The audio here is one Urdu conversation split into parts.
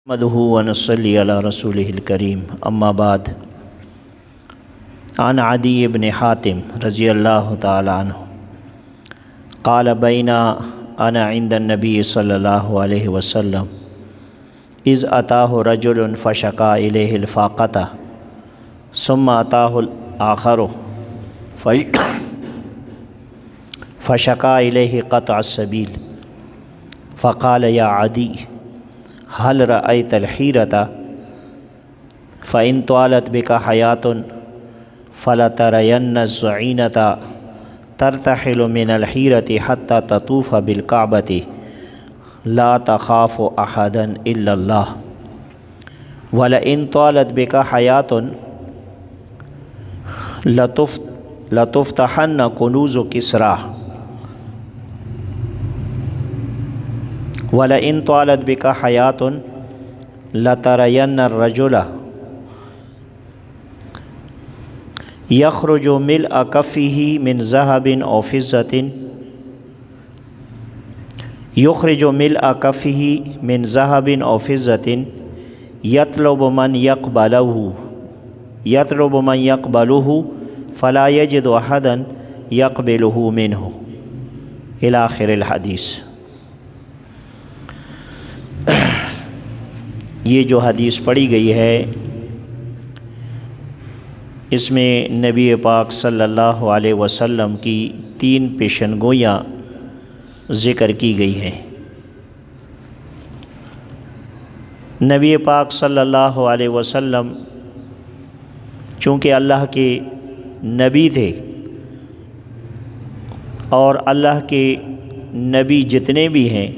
نحمده ونصلي على رسوله الكريم اما بعد عن عدي بن حاتم رضي الله تعالى عنه قال بين انا عند النبي صلى الله عليه وسلم اذ اتاه رجل فشكا اليه الفاقة ثم اتاه الاخر فشكا اليه قطع السبيل فقال يا عدي هل رأيت الحيرة فإن طالت بك حياة فلترين الزعينة ترتحل من الحيرة حتى تطوف بالكعبة لا تخاف أحدا إلا الله ولئن طالت بك حياة لتفتحن كنوز كسرى وَلَئِن طَالَتْ بِكَ حَيَاةٌ لَتَرَيَنَّ الرَّجُلَ يَخْرُجُ مِلْءَ كَفِّهِ مِنْ ذَهَبٍ أَوْ فِضَّةٍ يُخْرِجُ مِلْءَ كَفِّهِ مِنْ ذَهَبٍ أَوْ فِضَّةٍ يطلب من يقبله فلا يجد أحدا يقبله منه إلى آخر الحدیث۔ یہ جو حدیث پڑھی گئی ہے اس میں نبی پاک صلی اللہ علیہ وسلم کی 3 پیشن گوئیاں ذکر کی گئی ہیں۔ نبی پاک صلی اللہ علیہ وسلم چونکہ اللہ کے نبی تھے اور اللہ کے نبی جتنے بھی ہیں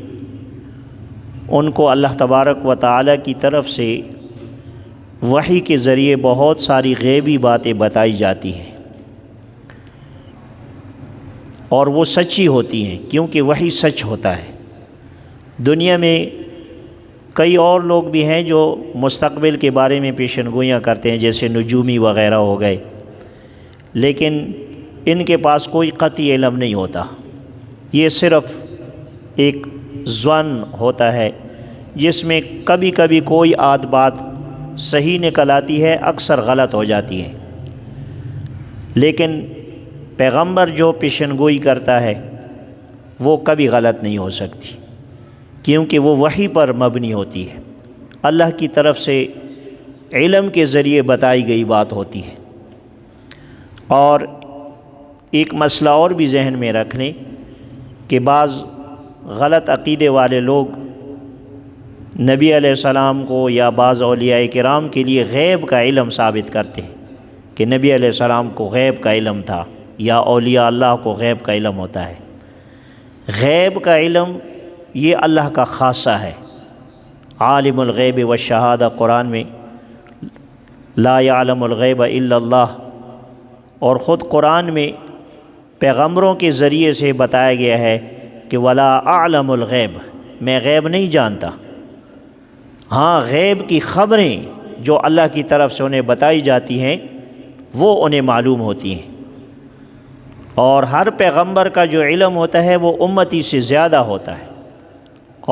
ان کو اللہ تبارک و تعالیٰ کی طرف سے وحی کے ذریعے بہت ساری غیبی باتیں بتائی جاتی ہیں اور وہ سچی ہوتی ہیں کیونکہ وحی سچ ہوتا ہے۔ دنیا میں کئی اور لوگ بھی ہیں جو مستقبل کے بارے میں پیشن گوئیاں کرتے ہیں، جیسے نجومی وغیرہ ہو گئے، لیکن ان کے پاس کوئی قطعی علم نہیں ہوتا، یہ صرف ایک ظن ہوتا ہے جس میں کبھی کبھی کوئی بات صحیح نکل آتی ہے، اکثر غلط ہو جاتی ہے۔ لیکن پیغمبر جو پیشن گوئی کرتا ہے وہ کبھی غلط نہیں ہو سکتی کیونکہ وہ وحی پر مبنی ہوتی ہے، اللہ کی طرف سے علم کے ذریعے بتائی گئی بات ہوتی ہے۔ اور ایک مسئلہ اور بھی ذہن میں رکھ لیں کہ بعض غلط عقیدے والے لوگ نبی علیہ السلام کو یا بعض اولیاء کرام کے لیے غیب کا علم ثابت کرتے ہیں کہ نبی علیہ السلام کو غیب کا علم تھا یا اولیاء اللہ کو غیب کا علم ہوتا ہے۔ غیب کا علم یہ اللہ کا خاصہ ہے۔ عالم الغیب والشہادہ قرآن میں لا یعلم الغیب الا اللہ، اور خود قرآن میں پیغمبروں کے ذریعے سے بتایا گیا ہے کہ ولا اعلم الغیب، میں غیب نہیں جانتا، ہاں غیب کی خبریں جو اللہ کی طرف سے انہیں بتائی جاتی ہیں وہ انہیں معلوم ہوتی ہیں۔ اور ہر پیغمبر کا جو علم ہوتا ہے وہ امتی سے زیادہ ہوتا ہے،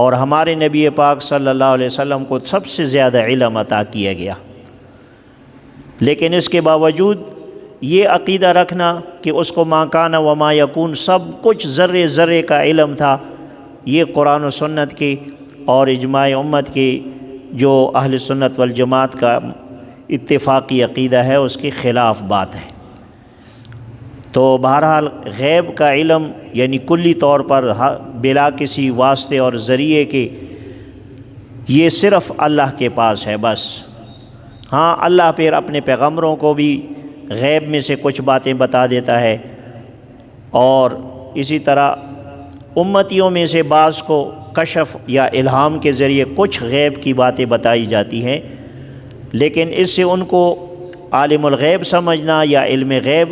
اور ہمارے نبی پاک صلی اللہ علیہ وسلم کو سب سے زیادہ علم عطا کیا گیا۔ لیکن اس کے باوجود یہ عقیدہ رکھنا کہ اس کو ما کان و ما یکون سب کچھ ذرے ذرے کا علم تھا، یہ قرآن و سنت کے اور اجماع امت کے جو اہل سنت والجماعت کا اتفاقی عقیدہ ہے اس کے خلاف بات ہے۔ تو بہرحال غیب کا علم یعنی کلی طور پر بلا کسی واسطے اور ذریعے کے یہ صرف اللہ کے پاس ہے بس۔ ہاں اللہ پھر اپنے پیغمبروں کو بھی غیب میں سے کچھ باتیں بتا دیتا ہے، اور اسی طرح امتیوں میں سے بعض کو کشف یا الہام کے ذریعے کچھ غیب کی باتیں بتائی جاتی ہیں، لیکن اس سے ان کو عالم الغیب سمجھنا یا علم غیب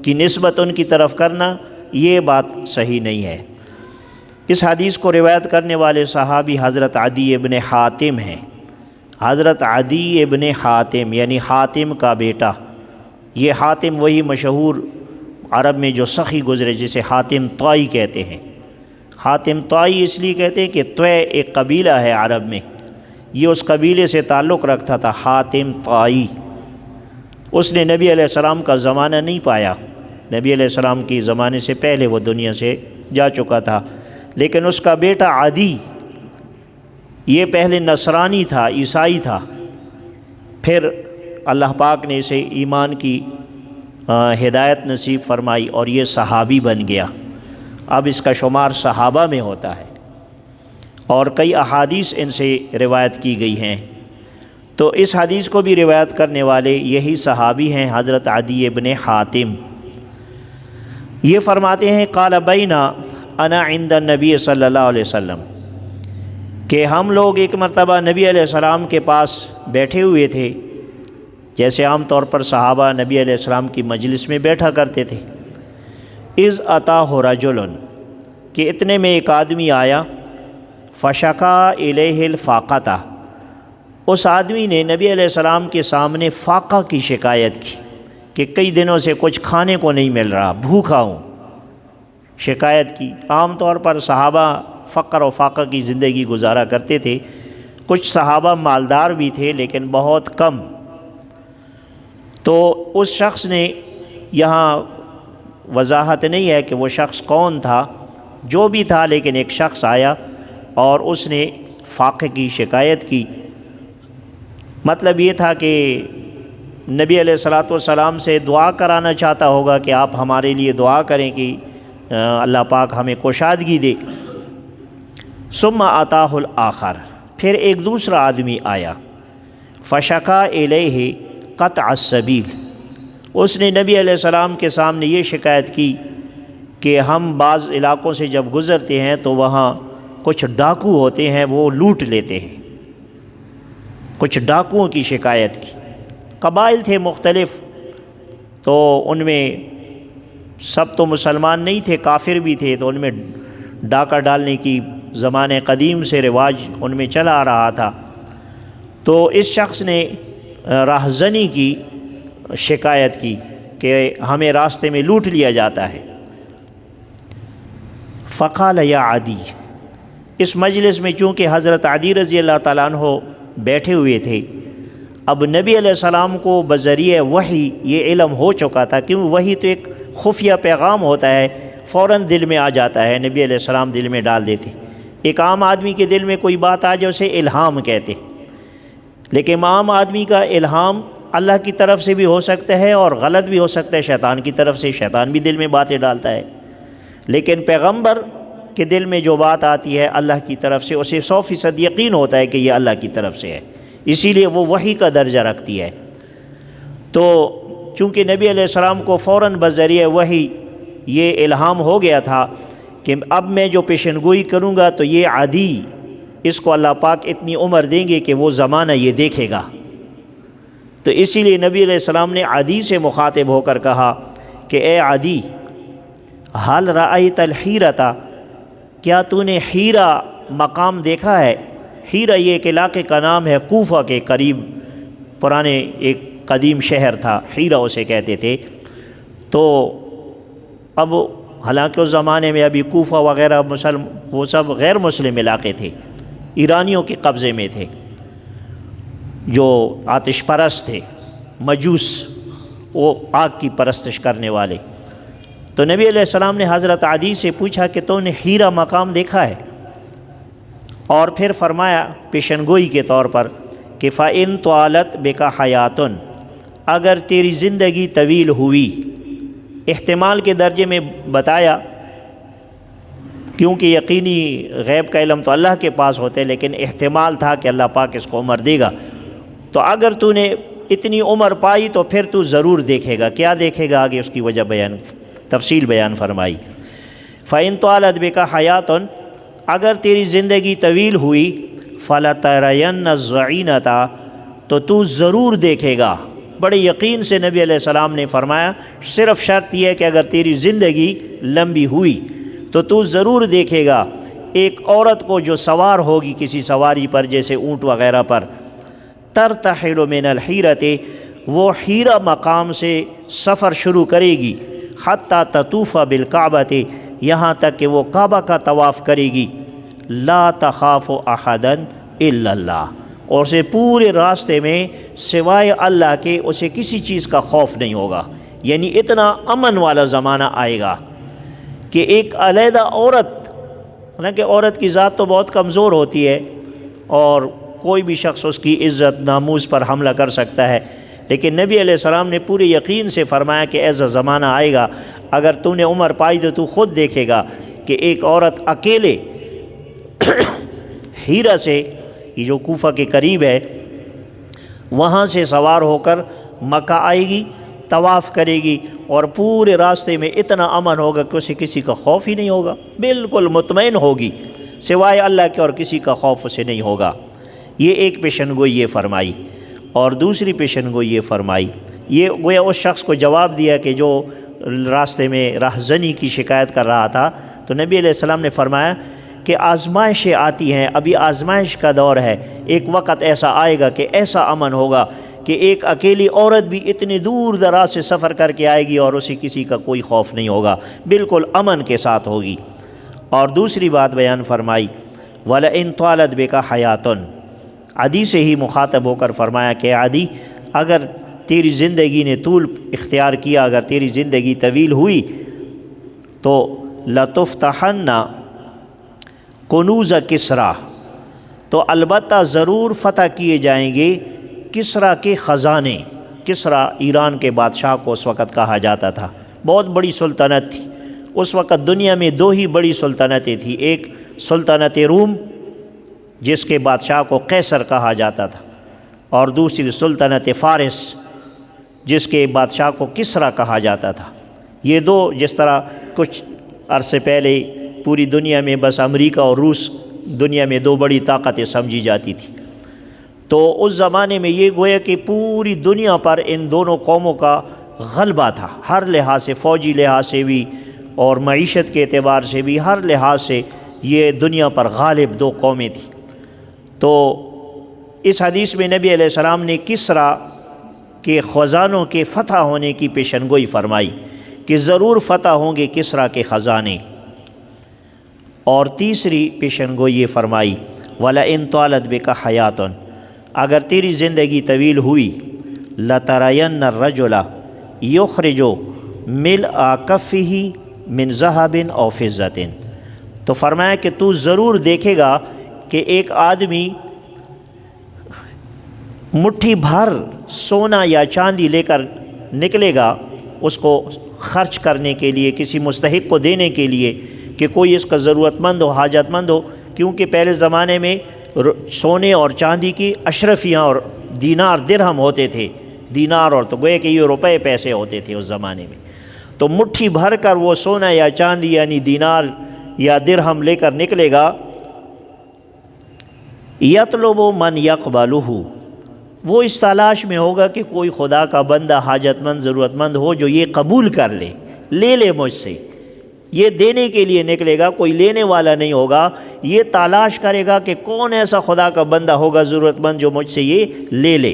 کی نسبت ان کی طرف کرنا یہ بات صحیح نہیں ہے۔ اس حدیث کو روایت کرنے والے صحابی حضرت عدی ابن حاتم ہیں۔ حضرت عدی ابن حاتم یعنی حاتم کا بیٹا، یہ حاتم وہی مشہور عرب میں جو سخی گزرے جسے حاتم طائی کہتے ہیں، حاتم طائی اس لیے کہتے ہیں کہ طے ایک قبیلہ ہے عرب میں، یہ اس قبیلے سے تعلق رکھتا تھا، حاتم طائی۔ اس نے نبی علیہ السلام کا زمانہ نہیں پایا، نبی علیہ السلام کی زمانے سے پہلے وہ دنیا سے جا چکا تھا، لیکن اس کا بیٹا عدی یہ پہلے نصرانی تھا، عیسائی تھا، پھر اللہ پاک نے اسے ایمان کی ہدایت نصیب فرمائی اور یہ صحابی بن گیا، اب اس کا شمار صحابہ میں ہوتا ہے، اور کئی احادیث ان سے روایت کی گئی ہیں۔ تو اس حدیث کو بھی روایت کرنے والے یہی صحابی ہیں، حضرت عدی ابن حاتم۔ یہ فرماتے ہیں قال بینا انا عند النبی صلی اللہ علیہ وسلم، کہ ہم لوگ ایک مرتبہ نبی علیہ السلام کے پاس بیٹھے ہوئے تھے، جیسے عام طور پر صحابہ نبی علیہ السلام کی مجلس میں بیٹھا کرتے تھے۔ اذ اتاہ رجل، کہ اتنے میں ایک آدمی آیا، فشکا الیہ الفاقۃ، اس آدمی نے نبی علیہ السلام کے سامنے فاقہ کی شکایت کی کہ کئی دنوں سے کچھ کھانے کو نہیں مل رہا، بھوکا ہوں، شکایت کی۔ عام طور پر صحابہ فقر و فاقہ کی زندگی گزارا کرتے تھے، کچھ صحابہ مالدار بھی تھے لیکن بہت کم۔ تو اس شخص نے، یہاں وضاحت نہیں ہے کہ وہ شخص کون تھا، جو بھی تھا لیکن ایک شخص آیا اور اس نے فاقے کی شکایت کی۔ مطلب یہ تھا کہ نبی علیہ الصلوۃ والسلام سے دعا کرانا چاہتا ہوگا کہ آپ ہمارے لیے دعا کریں کہ اللہ پاک ہمیں کشادگی دے۔ ثم اتاہ الآخر، پھر ایک دوسرا آدمی آیا، فشکا الیہ قطع السبیل، اس نے نبی علیہ السلام کے سامنے یہ شکایت کی کہ ہم بعض علاقوں سے جب گزرتے ہیں تو وہاں کچھ ڈاکو ہوتے ہیں، وہ لوٹ لیتے ہیں، کچھ ڈاکوؤں کی شکایت کی۔ قبائل تھے مختلف، تو ان میں سب تو مسلمان نہیں تھے، کافر بھی تھے، تو ان میں ڈاکہ ڈالنے کی زمانے قدیم سے رواج ان میں چلا آ رہا تھا۔ تو اس شخص نے راہزنی کی شکایت کی کہ ہمیں راستے میں لوٹ لیا جاتا ہے۔ فقال یا عدی، اس مجلس میں چونکہ حضرت عدی رضی اللہ تعالیٰ عنہ بیٹھے ہوئے تھے، اب نبی علیہ السلام کو بذریعہ وحی یہ علم ہو چکا تھا، کیوں وحی تو ایک خفیہ پیغام ہوتا ہے، فوراً دل میں آ جاتا ہے، نبی علیہ السلام دل میں ڈال دیتے۔ ایک عام آدمی کے دل میں کوئی بات آ جائے اسے الہام کہتے، لیکن عام آدمی کا الہام اللہ کی طرف سے بھی ہو سکتا ہے اور غلط بھی ہو سکتا ہے، شیطان کی طرف سے، شیطان بھی دل میں باتیں ڈالتا ہے، لیکن پیغمبر کے دل میں جو بات آتی ہے اللہ کی طرف سے، اسے 100% یقین ہوتا ہے کہ یہ اللہ کی طرف سے ہے، اسی لیے وہ وحی کا درجہ رکھتی ہے۔ تو چونکہ نبی علیہ السلام کو فوراً بذریعہ وحی یہ الہام ہو گیا تھا کہ اب میں جو پیشن گوئی کروں گا تو یہ عدی، اس کو اللہ پاک اتنی عمر دیں گے کہ وہ زمانہ یہ دیکھے گا، تو اسی لیے نبی علیہ السلام نے عدی سے مخاطب ہو کر کہا کہ اے عدی، حل رأیت الحیرۃ، کیا تو نے حیرہ مقام دیکھا ہے؟ حیرہ یہ ایک علاقے کا نام ہے، کوفہ کے قریب پرانے ایک قدیم شہر تھا، حیرہ اسے کہتے تھے۔ تو اب حالانکہ اس زمانے میں ابھی کوفہ وغیرہ وہ سب غیر مسلم علاقے تھے، ایرانیوں کے قبضے میں تھے، جو آتش پرست تھے، مجوس، وہ آگ کی پرستش کرنے والے۔ تو نبی علیہ السلام نے حضرت عدی سے پوچھا کہ تو نے حیرہ مقام دیکھا ہے؟ اور پھر فرمایا پیشن گوئی کے طور پر کہ فَإِن طَالَتْ بِكَ حَيَاتٌ، اگر تیری زندگی طویل ہوئی، احتمال کے درجے میں بتایا، کیونکہ یقینی غیب کا علم تو اللہ کے پاس ہوتا ہے، لیکن احتمال تھا کہ اللہ پاک اس کو عمر دے گا، تو اگر تو نے اتنی عمر پائی تو پھر تو ضرور دیکھے گا۔ کیا دیکھے گا؟ آگے اس کی وجہ تفصیل بیان فرمائی۔ فَإِن طَالَتْ بِكَ حَيَاتٌ، اگر تیری زندگی طویل ہوئی، فَلَتَرَيَنَّ الزَّعِينَةَ، تو ضرور دیکھے گا۔ بڑے یقین سے نبی علیہ السلام نے فرمایا، صرف شرط یہ ہے کہ اگر تیری زندگی لمبی ہوئی تو ضرور دیکھے گا ایک عورت کو جو سوار ہوگی کسی سواری پر، جیسے اونٹ وغیرہ پر، ترتحل من الحیرۃ، وہ حیرہ مقام سے سفر شروع کرے گی، حتی تطوف بالکعبۃ، یہاں تک کہ وہ کعبہ کا طواف کرے گی، لا تخاف احدا الا اللہ، اور اسے پورے راستے میں سوائے اللہ کے اسے کسی چیز کا خوف نہیں ہوگا۔ یعنی اتنا امن والا زمانہ آئے گا کہ ایک علیحدہ عورت، حالانکہ عورت کی ذات تو بہت کمزور ہوتی ہے اور کوئی بھی شخص اس کی عزت ناموس پر حملہ کر سکتا ہے، لیکن نبی علیہ السلام نے پورے یقین سے فرمایا کہ ایسا زمانہ آئے گا، اگر تو نے عمر پائی تو تو خود دیکھے گا کہ ایک عورت اکیلے ہیرا سے، یہ جو کوفہ کے قریب ہے، وہاں سے سوار ہو کر مکہ آئے گی، طواف کرے گی، اور پورے راستے میں اتنا امن ہوگا کہ اسے کسی کا خوف ہی نہیں ہوگا، بالکل مطمئن ہوگی، سوائے اللہ کے اور کسی کا خوف اسے نہیں ہوگا۔ یہ ایک پیشن گوئی یہ فرمائی، اور دوسری پیشن گوئی یہ فرمائی، یہ گویا اس شخص کو جواب دیا کہ جو راستے میں رہزنی کی شکایت کر رہا تھا، تو نبی علیہ السلام نے فرمایا کہ آزمائشیں آتی ہیں، ابھی آزمائش کا دور ہے، ایک وقت ایسا آئے گا کہ ایسا امن ہوگا کہ ایک اکیلی عورت بھی اتنی دور دراز سے سفر کر کے آئے گی اور اسے کسی کا کوئی خوف نہیں ہوگا، بالکل امن کے ساتھ ہوگی۔ اور دوسری بات بیان فرمائی، وَلَئِن طَالَتْ بِكَ حَيَاتٌ، عدی سے ہی مخاطب ہو کر فرمایا کہ عدی، اگر تیری زندگی نے طول اختیار کیا، اگر تیری زندگی طویل ہوئی تو لَتُفْتَحَنَّ کنوز کسریٰ، تو البتہ ضرور فتح کیے جائیں گے کسریٰ کے خزانے۔ کسریٰ ایران کے بادشاہ کو اس وقت کہا جاتا تھا، بہت بڑی سلطنت تھی اس وقت۔ دنیا میں دو ہی بڑی سلطنتیں تھیں، ایک سلطنت روم جس کے بادشاہ کو قیصر کہا جاتا تھا، اور دوسری سلطنت فارس جس کے بادشاہ کو کسریٰ کہا جاتا تھا۔ یہ دو، جس طرح کچھ عرصے پہلے پوری دنیا میں بس امریکہ اور روس دنیا میں دو بڑی طاقتیں سمجھی جاتی تھی، تو اس زمانے میں یہ گویا کہ پوری دنیا پر ان دونوں قوموں کا غلبہ تھا، ہر لحاظ سے، فوجی لحاظ سے بھی اور معیشت کے اعتبار سے بھی، ہر لحاظ سے یہ دنیا پر غالب دو قومیں تھیں۔ تو اس حدیث میں نبی علیہ السلام نے کسریٰ کے خزانوں کے فتح ہونے کی پیشن گوئی فرمائی کہ ضرور فتح ہوں گے کسریٰ کے خزانے۔ اور تیسری پیشن گوئی یہ فرمائی، وَلَئِن طَالَتْ بِكَ حَيَاتٌ، اگر تیری زندگی طویل ہوئی، لَتَرَيَنَّ الرَّجُلَ يُخْرِجُ مِلْءَ كَفِّهِ مِنْ ذَهَبٍ أَوْ فِضَّةٍ، تو فرمایا کہ تو ضرور دیکھے گا کہ ایک آدمی مٹھی بھر سونا یا چاندی لے کر نکلے گا اس کو خرچ کرنے کے لیے، کسی مستحق کو دینے کے لیے کہ کوئی اس کا ضرورت مند ہو، حاجت مند ہو، کیونکہ پہلے زمانے میں سونے اور چاندی کی اشرفیاں اور دینار درہم ہوتے تھے، دینار اور تو گویا کہ یہ روپے پیسے ہوتے تھے اس زمانے میں، تو مٹھی بھر کر وہ سونا یا چاندی یعنی دینار یا درہم لے کر نکلے گا، یطلب من یقبلہ، وہ اس تلاش میں ہوگا کہ کوئی خدا کا بندہ حاجت مند ضرورت مند ہو جو یہ قبول کر لے لے مجھ سے، یہ دینے کے لیے نکلے گا، کوئی لینے والا نہیں ہوگا، یہ تلاش کرے گا کہ کون ایسا خدا کا بندہ ہوگا ضرورت مند جو مجھ سے یہ لے لے،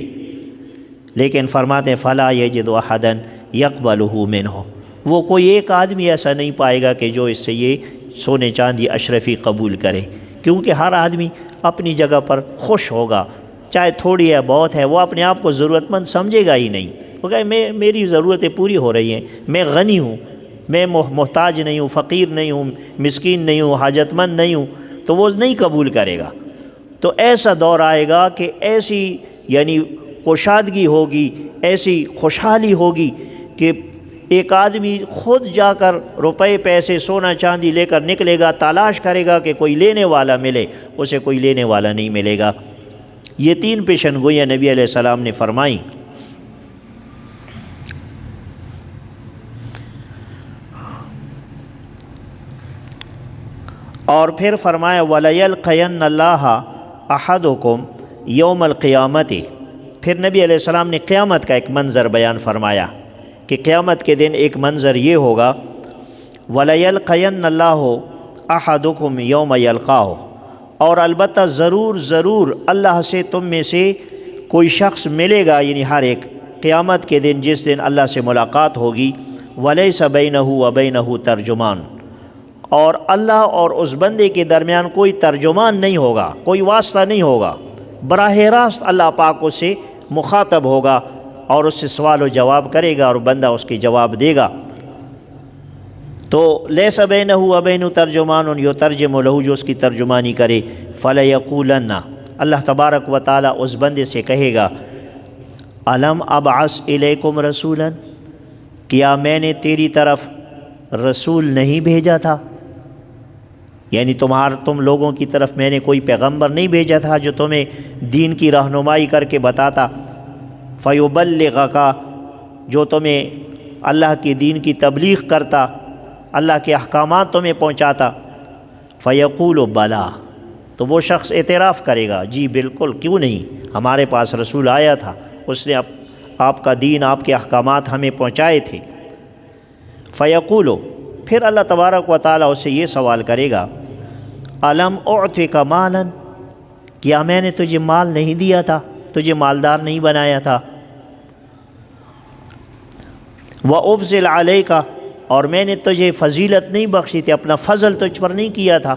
لیکن فرماتے ہیں فلا یجد احدا یقبلہ منہ، وہ کوئی ایک آدمی ایسا نہیں پائے گا کہ جو اس سے یہ سونے چاندی اشرفی قبول کرے، کیونکہ ہر آدمی اپنی جگہ پر خوش ہوگا، چاہے تھوڑی ہے بہت ہے، وہ اپنے آپ کو ضرورت مند سمجھے گا ہی نہیں، وہ کہے میری ضرورتیں پوری ہو رہی ہیں، میں غنی ہوں، میں محتاج نہیں ہوں، فقیر نہیں ہوں، مسکین نہیں ہوں، حاجت مند نہیں ہوں، تو وہ نہیں قبول کرے گا۔ تو ایسا دور آئے گا کہ ایسی یعنی کشادگی ہوگی، ایسی خوشحالی ہوگی کہ ایک آدمی خود جا کر روپے پیسے سونا چاندی لے کر نکلے گا، تلاش کرے گا کہ کوئی لینے والا ملے، اسے کوئی لینے والا نہیں ملے گا۔ یہ تین پیشن گوئیاں نبی علیہ السلام نے فرمائیں۔ اور پھر فرمایا وَلَيَلْقَيَنَّ اللَّهَ أَحَدُكُمْ يَوْمَ الْقِيَامَةِ، پھر نبی علیہ السلام نے قیامت کا ایک منظر بیان فرمایا کہ قیامت کے دن ایک منظر یہ ہوگا، وَلَيَلْقَيَنَّ اللَّهُ أَحَدُكُمْ يَوْمَ يَلْقَاهُ، اور البتہ ضرور اللہ سے تم میں سے کوئی شخص ملے گا، یعنی ہر ایک قیامت کے دن جس دن اللہ سے ملاقات ہوگی، وَلَيْسَ بَيْنَهُ وَبَيْنَهُ تَرْجُمَانٌ، اور اللہ اور اس بندے کے درمیان کوئی ترجمان نہیں ہوگا، کوئی واسطہ نہیں ہوگا، براہ راست اللہ پاک اس سے مخاطب ہوگا اور اس سے سوال و جواب کرے گا اور بندہ اس کے جواب دے گا۔ تو لیس بینہ و بین ترجمان یترجم لہ، جو اس کی ترجمانی کرے، فلیقولن، اللہ تبارک و تعالیٰ اس بندے سے کہے گا الم ابعث الیکم رسولا، کیا میں نے تیری طرف رسول نہیں بھیجا تھا؟ یعنی تم لوگوں کی طرف میں نے کوئی پیغمبر نہیں بھیجا تھا جو تمہیں دین کی رہنمائی کر کے بتاتا؟ فیبلغک، جو تمہیں اللہ کے دین کی تبلیغ کرتا، اللہ کے احکامات تمہیں پہنچاتا۔ فیقول بلا، تو وہ شخص اعتراف کرے گا جی بالکل، کیوں نہیں، ہمارے پاس رسول آیا تھا، اس نے آپ کا دین، آپ کے احکامات ہمیں پہنچائے تھے۔ فیقول، پھر اللہ تبارک و تعالیٰ اس سے یہ سوال کرے گا الم اعطک مالا، کیا میں نے تجھے مال نہیں دیا تھا، تجھے مالدار نہیں بنایا تھا؟ وافضل علیک، اور میں نے تجھے فضیلت نہیں بخشی تھی، اپنا فضل تجھ پر نہیں کیا تھا۔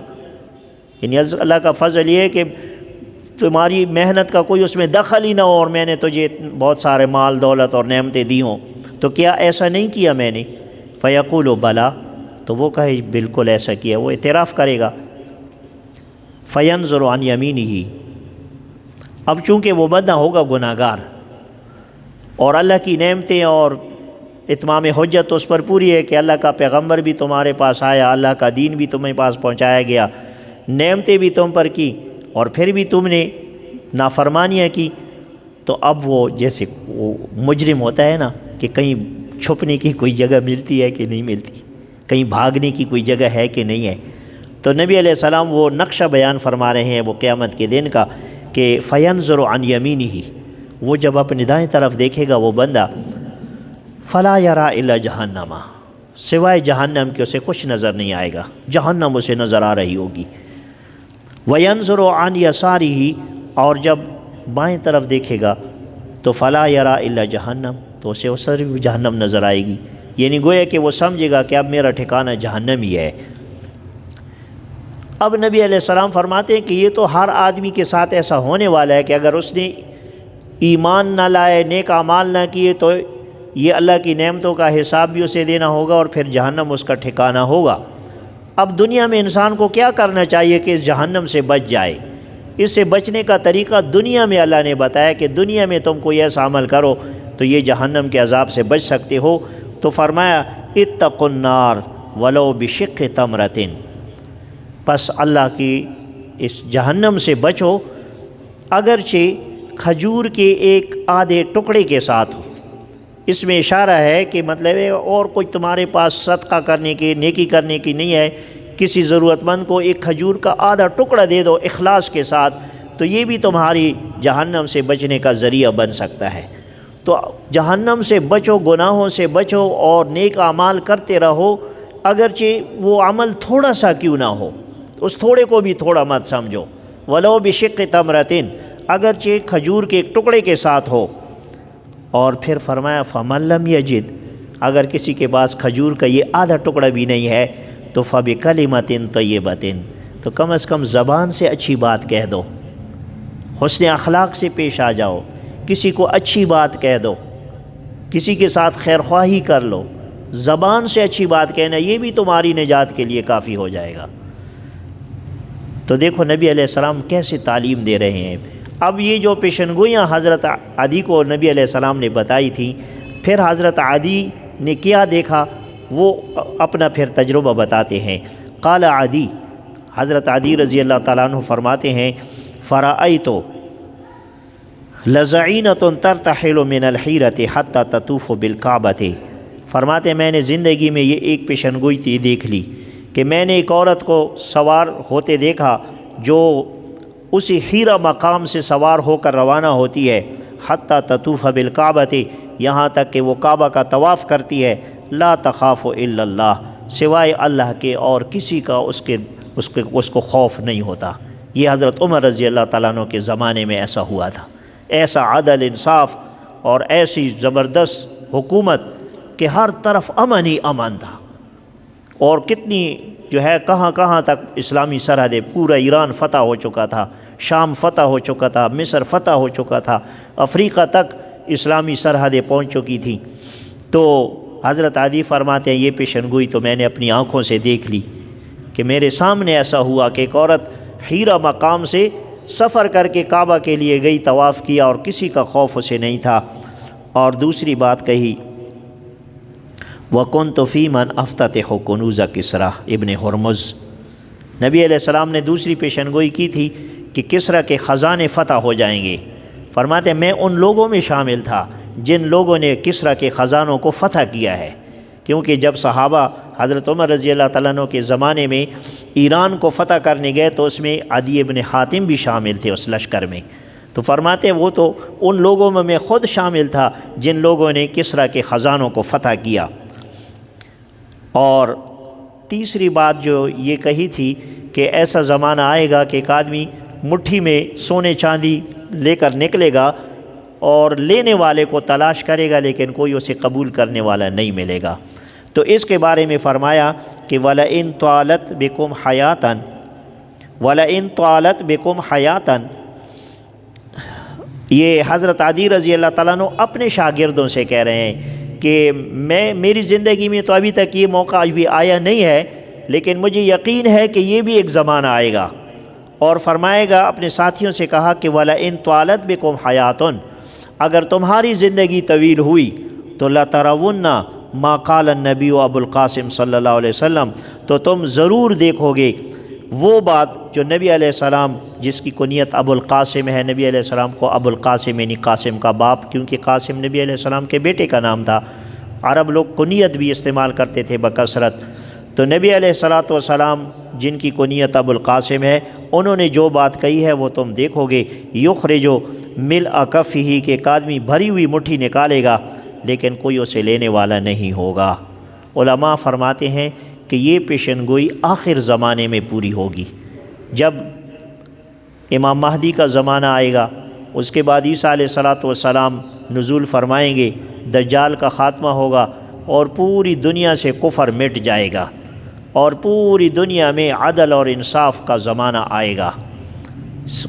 یعنی اللہ کا فضل یہ ہے کہ تمہاری محنت کا کوئی اس میں دخل ہی نہ ہو اور میں نے تجھے بہت سارے مال دولت اور نعمتیں دی ہوں، تو کیا ایسا نہیں کیا میں نے؟ فیقول بلا، تو وہ کہے بالکل ایسا کیا، وہ اعتراف کرے گا۔ فینظر عن یمینہ، اب چونکہ وہ بندہ ہوگا گناہ گار اور اللہ کی نعمتیں اور اتمام حجت اس پر پوری ہے کہ اللہ کا پیغمبر بھی تمہارے پاس آیا، اللہ کا دین بھی تمہیں پاس پہنچایا گیا، نعمتیں بھی تم پر کی، اور پھر بھی تم نے نافرمانیاں کی، تو اب وہ جیسے وہ مجرم ہوتا ہے نا کہ کہیں چھپنے کی کوئی جگہ ملتی ہے کہ نہیں ملتی، کہیں بھاگنے کی کوئی جگہ ہے کہ نہیں ہے، تو نبی علیہ السلام وہ نقشہ بیان فرما رہے ہیں وہ قیامت کے دن کا کہ فینظر عن یمینہ، وہ جب اپنی دائیں طرف دیکھے گا وہ بندہ، فلا یرا الا جہنم، سوائے جہنم کے اسے کچھ نظر نہیں آئے گا، جہنم اسے نظر آ رہی ہوگی۔ وینظر عن یسارہ، اور جب بائیں طرف دیکھے گا تو فلا یرا الا جہنم، تو اسے اس طرف بھی جہنم نظر آئے گی، یعنی گویا کہ وہ سمجھے گا کہ اب میرا ٹھکانہ جہنم ہی ہے۔ اب نبی علیہ السلام فرماتے ہیں کہ یہ تو ہر آدمی کے ساتھ ایسا ہونے والا ہے کہ اگر اس نے ایمان نہ لائے، نیک اعمال نہ کیے، تو یہ اللہ کی نعمتوں کا حساب بھی اسے دینا ہوگا اور پھر جہنم اس کا ٹھکانہ ہوگا۔ اب دنیا میں انسان کو کیا کرنا چاہیے کہ اس جہنم سے بچ جائے؟ اس سے بچنے کا طریقہ دنیا میں اللہ نے بتایا کہ دنیا میں تم کوئی ایسا عمل کرو تو یہ جہنم کے عذاب سے بچ سکتے ہو۔ تو فرمایا اتقوا النار ولو بشق تمرۃ، پس اللہ کی اس جہنم سے بچو اگرچہ کھجور کے ایک آدھے ٹکڑے کے ساتھ ہو۔ اس میں اشارہ ہے کہ مطلب ہے اور کوئی تمہارے پاس صدقہ کرنے کی، نیکی کرنے کی نہیں ہے، کسی ضرورت مند کو ایک کھجور کا آدھا ٹکڑا دے دو اخلاص کے ساتھ، تو یہ بھی تمہاری جہنم سے بچنے کا ذریعہ بن سکتا ہے۔ تو جہنم سے بچو، گناہوں سے بچو اور نیک اعمال کرتے رہو، اگرچہ وہ عمل تھوڑا سا کیوں نہ ہو، اس تھوڑے کو بھی تھوڑا مت سمجھو، ولو بشق تمرۃ، اگرچہ کھجور کے ایک ٹکڑے کے ساتھ ہو۔ اور پھر فرمایا فمن لم یجد، اگر کسی کے پاس کھجور کا یہ آدھا ٹکڑا بھی نہیں ہے تو فبکلمۃ طیبۃ، تو کم از کم زبان سے اچھی بات کہہ دو، حسن اخلاق سے پیش آ جاؤ، کسی کو اچھی بات کہہ دو، کسی کے ساتھ خیر خواہی کر لو، زبان سے اچھی بات کہنا یہ بھی تمہاری نجات کے لیے کافی ہو جائے گا۔ تو دیکھو نبی علیہ السلام کیسے تعلیم دے رہے ہیں۔ اب یہ جو پیشن گوئیاں حضرت عدی کو نبی علیہ السلام نے بتائی تھیں، پھر حضرت عدی نے کیا دیکھا وہ اپنا پھر تجربہ بتاتے ہیں۔ قال عدی، حضرت عدی رضی اللہ تعالیٰ عنہ فرماتے ہیں فرأیت لزعینۃ ترتحل من الحیرۃ حتی تطوف بالکعبۃ، فرماتے ہیں میں نے زندگی میں یہ ایک پیشن گوئی تھی دیکھ لی کہ میں نے ایک عورت کو سوار ہوتے دیکھا جو اسی حیرہ مقام سے سوار ہو کر روانہ ہوتی ہے، حتی تطوف بالکعبۃ، یہاں تک کہ وہ کعبہ کا طواف کرتی ہے، لا تخاف الا اللہ، سوائے اللہ کے اور کسی کا اس کو خوف نہیں ہوتا۔ یہ حضرت عمر رضی اللہ تعالیٰ عنہ کے زمانے میں ایسا ہوا تھا، ایسا عدل انصاف اور ایسی زبردست حکومت کہ ہر طرف امن ہی امن تھا، اور کتنی جو ہے کہاں کہاں تک اسلامی سرحدیں، پورا ایران فتح ہو چکا تھا، شام فتح ہو چکا تھا، مصر فتح ہو چکا تھا، افریقہ تک اسلامی سرحدیں پہنچ چکی تھیں۔ تو حضرت عدی فرماتے ہیں یہ پیشن گوئی تو میں نے اپنی آنکھوں سے دیکھ لی کہ میرے سامنے ایسا ہوا کہ ایک عورت ہیرا مقام سے سفر کر کے کعبہ کے لیے گئی، طواف کیا اور کسی کا خوف اسے نہیں تھا۔ اور دوسری بات کہی وَكُنْتُ فِي مَنْ أَفْتَتِحُ كُنُوزَ کسریٰ ابن ہرمز، نبی علیہ السلام نے دوسری پیشن گوئی کی تھی کہ کسریٰ کے خزانے فتح ہو جائیں گے۔ فرماتے ہیں میں ان لوگوں میں شامل تھا جن لوگوں نے کسریٰ کے خزانوں کو فتح کیا ہے، کیونکہ جب صحابہ حضرت عمر رضی اللہ تعالیٰ عنہ کے زمانے میں ایران کو فتح کرنے گئے تو اس میں عدی ابن حاتم بھی شامل تھے اس لشکر میں۔ تو فرماتے ہیں وہ تو ان لوگوں میں خود شامل تھا جن لوگوں نے کسریٰ کے خزانوں کو فتح کیا۔ اور تیسری بات جو یہ کہی تھی کہ ایسا زمانہ آئے گا کہ ایک آدمی مٹھی میں سونے چاندی لے کر نکلے گا اور لینے والے کو تلاش کرے گا لیکن کوئی اسے قبول کرنے والا نہیں ملے گا۔ تو اس کے بارے میں فرمایا کہ وَلَئِن طَالَتْ بِكُمْ حَيَاتًا وَلَئِن طَالَتْ بِكُمْ حَيَاتًا، یہ حضرت عدی رضی اللہ تعالیٰ عنہ اپنے شاگردوں سے کہہ رہے ہیں کہ میری زندگی میں تو ابھی تک یہ موقع آج بھی آیا نہیں ہے، لیکن مجھے یقین ہے کہ یہ بھی ایک زمانہ آئے گا۔ اور فرمائے گا اپنے ساتھیوں سے کہا کہ وَلَئِن طَالَتْ بِكُمْ حَيَاتٌ، اگر تمہاری زندگی طویل ہوئی تو لَتَرَوُنَّ مَا قَالَ النَّبِيُّ ابو القاسم صلی اللہ علیہ وسلم، تو تم ضرور دیکھو گے وہ بات جو نبی علیہ السلام، جس کی کنیت ابو القاسم ہے، نبی علیہ السلام کو ابو القاسم یعنی قاسم کا باپ، کیونکہ قاسم نبی علیہ السلام کے بیٹے کا نام تھا۔ عرب لوگ کنیت بھی استعمال کرتے تھے بکثرت، تو نبی علیہ السلام جن کی کنیت ابو القاسم ہے انہوں نے جو بات کہی ہے وہ تم دیکھو گے، یخرجو ملء کفہ، کہ ایک آدمی بھری ہوئی مٹھی نکالے گا لیکن کوئی اسے لینے والا نہیں ہوگا۔ علماء فرماتے ہیں کہ یہ پیشن گوئی آخر زمانے میں پوری ہوگی، جب امام مہدی کا زمانہ آئے گا، اس کے بعد عیسیٰ علیہ السلام نزول فرمائیں گے، دجال کا خاتمہ ہوگا اور پوری دنیا سے کفر مٹ جائے گا اور پوری دنیا میں عدل اور انصاف کا زمانہ آئے گا،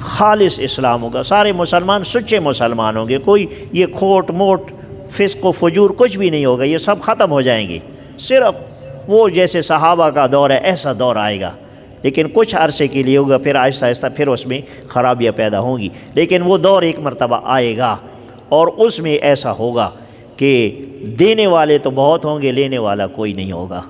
خالص اسلام ہوگا، سارے مسلمان سچے مسلمان ہوں گے، کوئی یہ کھوٹ موٹ فسق و فجور کچھ بھی نہیں ہوگا، یہ سب ختم ہو جائیں گے۔ صرف وہ جیسے صحابہ کا دور ہے ایسا دور آئے گا، لیکن کچھ عرصے کے لیے ہوگا، پھر آہستہ آہستہ پھر اس میں خرابیاں پیدا ہوں گی، لیکن وہ دور ایک مرتبہ آئے گا اور اس میں ایسا ہوگا کہ دینے والے تو بہت ہوں گے، لینے والا کوئی نہیں ہوگا۔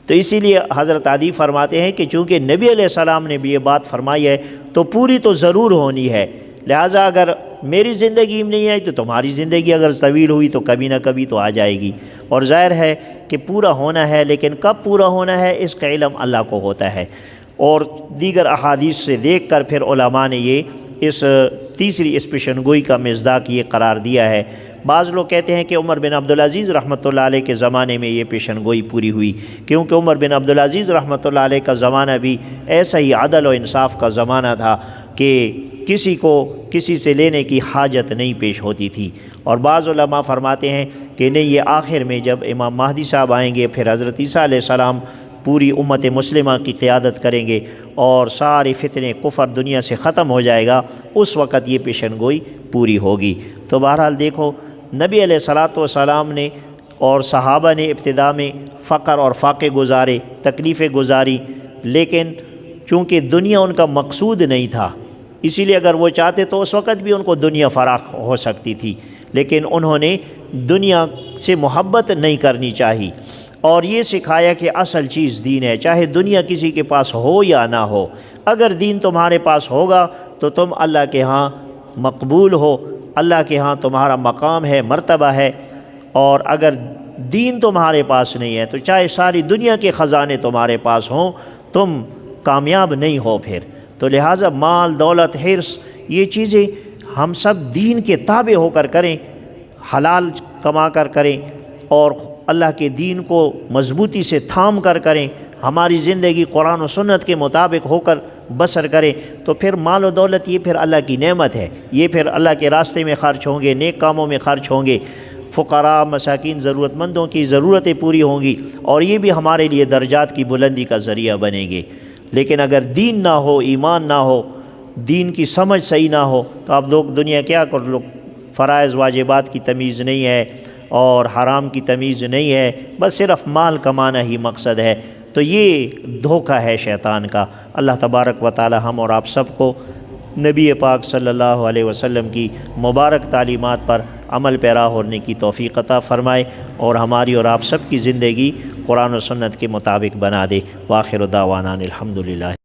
تو اسی لیے حضرت عدی فرماتے ہیں کہ چونکہ نبی علیہ السلام نے بھی یہ بات فرمائی ہے تو پوری تو ضرور ہونی ہے، لہٰذا اگر میری زندگی میں نہیں آئی تو تمہاری زندگی اگر طویل ہوئی تو کبھی نہ کبھی تو آ جائے گی، اور ظاہر ہے کہ پورا ہونا ہے، لیکن کب پورا ہونا ہے اس کا علم اللہ کو ہوتا ہے۔ اور دیگر احادیث سے دیکھ کر پھر علماء نے یہ اس تیسری اس پیشن گوئی کا مصداق یہ قرار دیا ہے۔ بعض لوگ کہتے ہیں کہ عمر بن عبدالعزیز رحمۃ اللہ علیہ کے زمانے میں یہ پیشن گوئی پوری ہوئی، کیونکہ عمر بن عبدالعزیز رحمۃ اللہ علیہ کا زمانہ بھی ایسا ہی عدل و انصاف کا زمانہ تھا کہ کسی کو کسی سے لینے کی حاجت نہیں پیش ہوتی تھی۔ اور بعض علماء فرماتے ہیں کہ نہیں، یہ آخر میں جب امام مہدی صاحب آئیں گے، پھر حضرت عیسیٰ علیہ السلام پوری امت مسلمہ کی قیادت کریں گے اور سارے فتنے کفر دنیا سے ختم ہو جائے گا، اس وقت یہ پیشن گوئی پوری ہوگی۔ تو بہرحال دیکھو، نبی علیہ السلام نے اور صحابہ نے ابتدا میں فقر اور فاقے گزارے، تکلیفیں گزاری، لیکن چونکہ دنیا ان کا مقصود نہیں تھا، اسی لیے اگر وہ چاہتے تو اس وقت بھی ان کو دنیا فراخ ہو سکتی تھی، لیکن انہوں نے دنیا سے محبت نہیں کرنی چاہی اور یہ سکھایا کہ اصل چیز دین ہے، چاہے دنیا کسی کے پاس ہو یا نہ ہو، اگر دین تمہارے پاس ہوگا تو تم اللہ کے ہاں مقبول ہو، اللہ کے ہاں تمہارا مقام ہے، مرتبہ ہے، اور اگر دین تمہارے پاس نہیں ہے تو چاہے ساری دنیا کے خزانے تمہارے پاس ہوں، تم کامیاب نہیں ہو پھر۔ تو لہٰذا مال، دولت، حرص، یہ چیزیں ہم سب دین کے تابع ہو کر کریں، حلال کما کر کریں اور اللہ کے دین کو مضبوطی سے تھام کر کریں، ہماری زندگی قرآن و سنت کے مطابق ہو کر بسر کریں، تو پھر مال و دولت یہ پھر اللہ کی نعمت ہے، یہ پھر اللہ کے راستے میں خرچ ہوں گے، نیک کاموں میں خرچ ہوں گے، فقراء مساکین ضرورت مندوں کی ضرورتیں پوری ہوں گی اور یہ بھی ہمارے لیے درجات کی بلندی کا ذریعہ بنیں گے۔ لیکن اگر دین نہ ہو، ایمان نہ ہو، دین کی سمجھ صحیح نہ ہو تو اب لوگ دنیا کیا کر لوگ فرائض واجبات کی تمیز نہیں ہے اور حرام کی تمیز نہیں ہے، بس صرف مال کمانا ہی مقصد ہے، تو یہ دھوکہ ہے شیطان کا۔ اللہ تبارک و تعالی ہم اور آپ سب کو نبی پاک صلی اللہ علیہ وسلم کی مبارک تعلیمات پر عمل پیرا ہونے کی توفیق عطا فرمائے اور ہماری اور آپ سب کی زندگی قرآن و سنت کے مطابق بنا دے۔ وآخر دعوانا الحمدللہ۔